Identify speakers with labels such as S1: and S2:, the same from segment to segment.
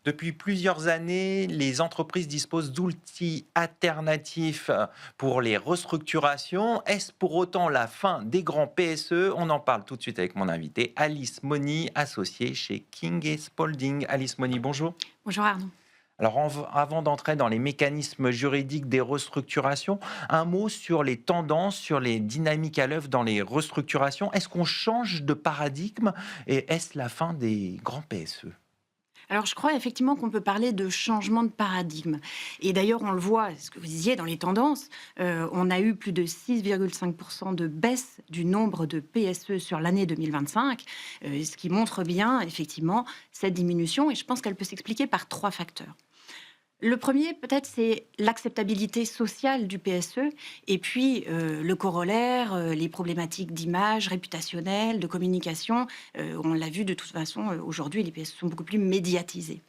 S1: Depuis plusieurs années, les entreprises disposent d'outils alternatifs pour les restructurations. Est-ce pour autant la fin des grands PSE? On en parle tout de suite avec mon invité, Alice Money, associée chez King et Spalding. Alice Money, bonjour.
S2: Bonjour Arnaud.
S1: Alors, avant d'entrer dans les mécanismes juridiques des restructurations, un mot sur les tendances, sur les dynamiques à l'œuvre dans les restructurations. Est-ce qu'on change de paradigme et est-ce la fin des grands PSE?
S2: Alors je crois effectivement qu'on peut parler de changement de paradigme. Et d'ailleurs on le voit, ce que vous disiez dans les tendances, on a eu plus de 6,5% de baisse du nombre de PSE sur l'année 2025, ce qui montre bien effectivement cette diminution et je pense qu'elle peut s'expliquer par trois facteurs. Le premier, peut-être, c'est l'acceptabilité sociale du PSE et puis le corollaire, les problématiques d'image, réputationnelle, de communication. On l'a vu de toute façon, aujourd'hui, les PSE sont beaucoup plus médiatisés.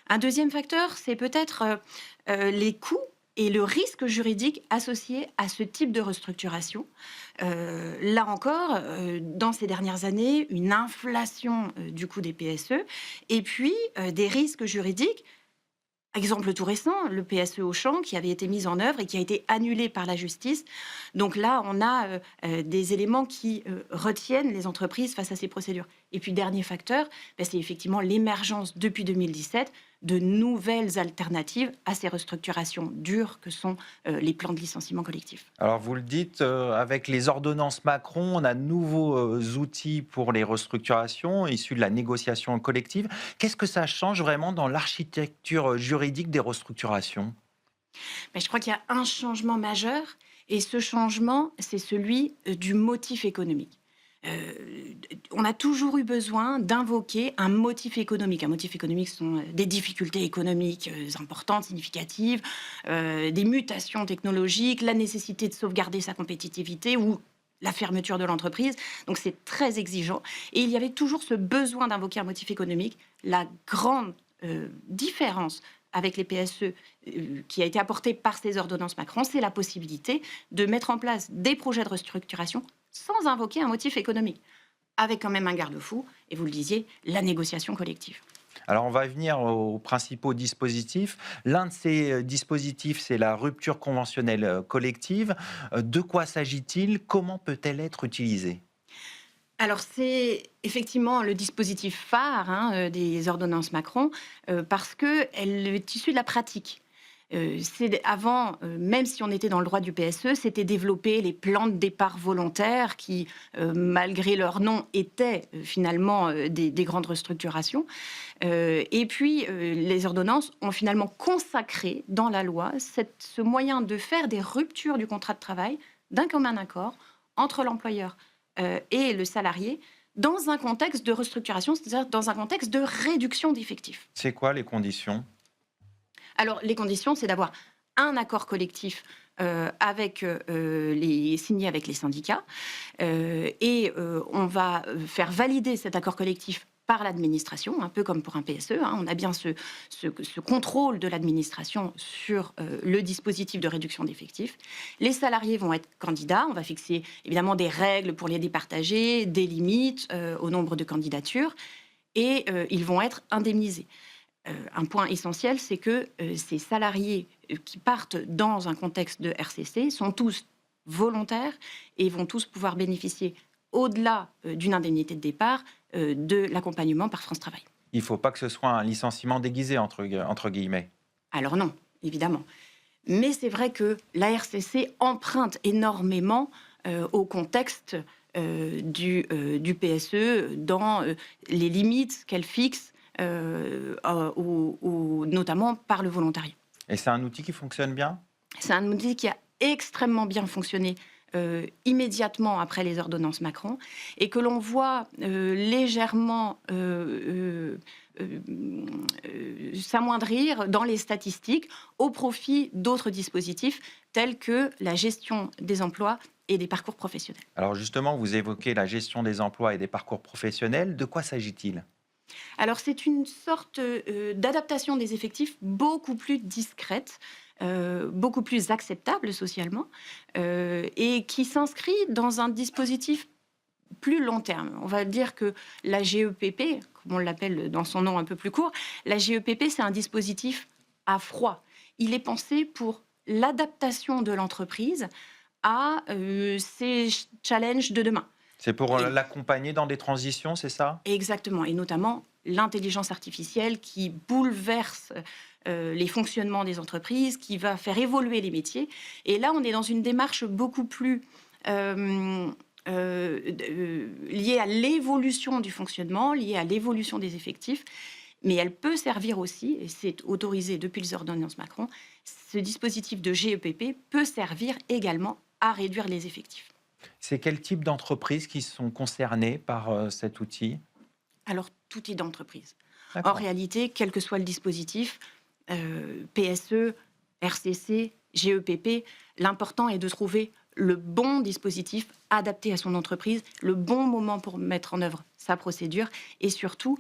S2: Un deuxième facteur, c'est peut-être les coûts et le risque juridique associé à ce type de restructuration. Là encore, dans ces dernières années, une inflation du coût des PSE et puis des risques juridiques. Exemple tout récent, le PSE Auchan qui avait été mis en œuvre et qui a été annulé par la justice. Donc là, on a des éléments qui retiennent les entreprises face à ces procédures. Et puis, dernier facteur, c'est effectivement l'émergence depuis 2017 de nouvelles alternatives à ces restructurations dures que sont les plans de licenciement collectif.
S1: Alors vous le dites, avec les ordonnances Macron, on a de nouveaux outils pour les restructurations issus de la négociation collective. Qu'est-ce que ça change vraiment dans l'architecture juridique des restructurations?
S2: Je crois qu'il y a un changement majeur et ce changement, c'est celui du motif économique. On a toujours eu besoin d'invoquer un motif économique. Un motif économique, ce sont des difficultés économiques importantes, significatives, des mutations technologiques, la nécessité de sauvegarder sa compétitivité ou la fermeture de l'entreprise. Donc c'est très exigeant. Et il y avait toujours ce besoin d'invoquer un motif économique. La grande différence avec les PSE qui a été apportée par ces ordonnances Macron, c'est la possibilité de mettre en place des projets de restructuration sans invoquer un motif économique, avec quand même un garde-fou, et vous le disiez, la négociation collective.
S1: Alors on va venir aux principaux dispositifs. L'un de ces dispositifs, c'est la rupture conventionnelle collective. De quoi s'agit-il? Comment peut-elle être utilisée?
S2: Alors c'est effectivement le dispositif phare des ordonnances Macron, parce qu'elle est issue de la pratique. Avant, même si on était dans le droit du PSE, c'était développer les plans de départ volontaires qui, malgré leur nom, étaient finalement des grandes restructurations. Et puis, les ordonnances ont finalement consacré dans la loi ce moyen de faire des ruptures du contrat de travail d'un commun accord entre l'employeur et le salarié dans un contexte de restructuration, c'est-à-dire dans un contexte de réduction d'effectifs.
S1: C'est quoi les conditions?
S2: Alors, les conditions, c'est d'avoir un accord collectif signé avec les syndicats. On va faire valider cet accord collectif par l'administration, un peu comme pour un PSE. On a bien ce contrôle de l'administration sur le dispositif de réduction d'effectifs. Les salariés vont être candidats. On va fixer évidemment des règles pour les départager, des limites au nombre de candidatures. Et ils vont être indemnisés. Un point essentiel, c'est que ces salariés qui partent dans un contexte de RCC sont tous volontaires et vont tous pouvoir bénéficier, au-delà d'une indemnité de départ, de l'accompagnement par France Travail.
S1: Il ne faut pas que ce soit un licenciement déguisé, entre guillemets.
S2: Alors non, évidemment. Mais c'est vrai que la RCC emprunte énormément au contexte du PSE dans les limites qu'elle fixe notamment par le volontariat.
S1: Et c'est un outil qui fonctionne bien?
S2: C'est un outil qui a extrêmement bien fonctionné immédiatement après les ordonnances Macron et que l'on voit légèrement s'amoindrir dans les statistiques au profit d'autres dispositifs tels que la gestion des emplois et des parcours professionnels.
S1: Alors justement, vous évoquez la gestion des emplois et des parcours professionnels. De quoi s'agit-il?
S2: Alors c'est une sorte d'adaptation des effectifs beaucoup plus discrète, beaucoup plus acceptable socialement, et qui s'inscrit dans un dispositif plus long terme. On va dire que la GEPP, comme on l'appelle dans son nom un peu plus court, la GEPP, c'est un dispositif à froid. Il est pensé pour l'adaptation de l'entreprise à ces challenges de demain.
S1: C'est pour
S2: Et
S1: l'accompagner dans des transitions, c'est ça?
S2: exactement, et notamment l'intelligence artificielle qui bouleverse les fonctionnements des entreprises, qui va faire évoluer les métiers. Et là, on est dans une démarche beaucoup plus liée à l'évolution du fonctionnement, liée à l'évolution des effectifs, mais elle peut servir aussi, et c'est autorisé depuis les ordonnances Macron, ce dispositif de GEPP peut servir également à réduire les effectifs.
S1: C'est quel type d'entreprises qui sont concernées par cet outil?
S2: Alors, tout type d'entreprise. En
S1: D'accord.
S2: réalité, quel que soit le dispositif, PSE, RCC, GEPP, l'important est de trouver le bon dispositif adapté à son entreprise, le bon moment pour mettre en œuvre sa procédure et surtout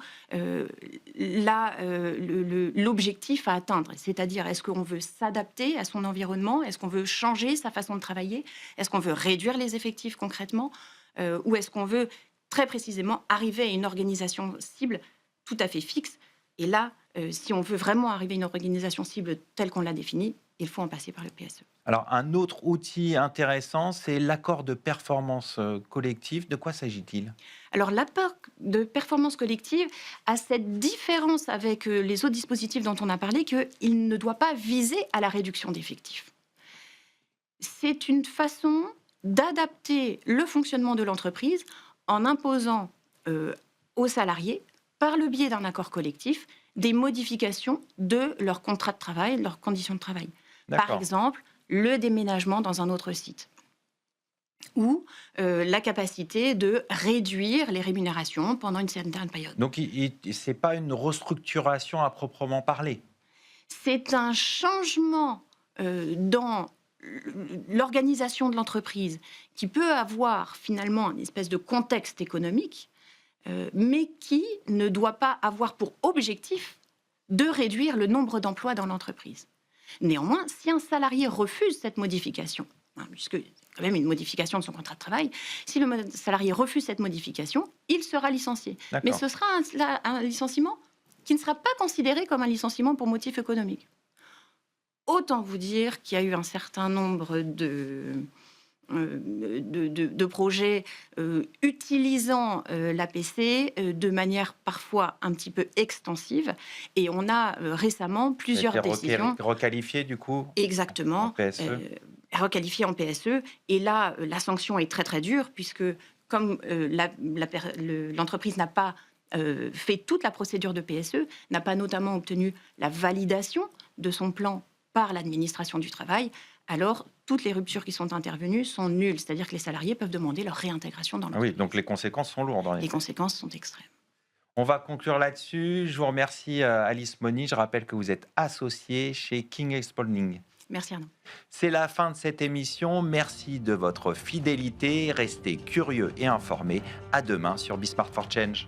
S2: l'objectif à atteindre. C'est-à-dire, est-ce qu'on veut s'adapter à son environnement? Est-ce qu'on veut changer sa façon de travailler? Est-ce qu'on veut réduire les effectifs concrètement? Ou est-ce qu'on veut très précisément arriver à une organisation cible tout à fait fixe? Et là, si on veut vraiment arriver à une organisation cible telle qu'on l'a définie, il faut en passer par le PSE.
S1: Alors, un autre outil intéressant, c'est l'accord de performance collective. De quoi s'agit-il?
S2: Alors, l'apport de performance collective a cette différence avec les autres dispositifs dont on a parlé, qu'il ne doit pas viser à la réduction d'effectifs. C'est une façon d'adapter le fonctionnement de l'entreprise en imposant aux salariés, par le biais d'un accord collectif, des modifications de leur contrat de travail, de leurs conditions de travail. Par
S1: D'accord.
S2: exemple, le déménagement dans un autre site ou la capacité de réduire les rémunérations pendant une certaine période.
S1: Donc, ce n'est pas une restructuration à proprement parler.
S2: C'est un changement dans l'organisation de l'entreprise qui peut avoir finalement une espèce de contexte économique, mais qui ne doit pas avoir pour objectif de réduire le nombre d'emplois dans l'entreprise. Néanmoins, si un salarié refuse cette modification, puisque c'est quand même une modification de son contrat de travail, si le salarié refuse cette modification, il sera licencié. Mais
S1: D'accord.
S2: ce sera un licenciement qui ne sera pas considéré comme un licenciement pour motif économique. Autant vous dire qu'il y a eu un certain nombre de projets utilisant l'APC de manière parfois un petit peu extensive. Et on a récemment plusieurs
S1: Ça a été
S2: décisions.
S1: requalifié, du coup, en
S2: Exactement.
S1: PSE.
S2: Requalifiées en PSE. Et là, la sanction est très très dure, puisque comme l'entreprise n'a pas fait toute la procédure de PSE, n'a pas notamment obtenu la validation de son plan par l'administration du travail, alors toutes les ruptures qui sont intervenues sont nulles. C'est-à-dire que les salariés peuvent demander leur réintégration dans
S1: Ah
S2: l'entreprise.
S1: oui, donc les conséquences sont lourdes, en
S2: Les
S1: effet.
S2: conséquences sont extrêmes.
S1: On va conclure là-dessus. Je vous remercie, Alice Moni. Je rappelle que vous êtes associée chez King & Spalding.
S2: Merci Arnaud.
S1: C'est la fin de cette émission. Merci de votre fidélité. Restez curieux et informés. À demain sur Be Smart for Change.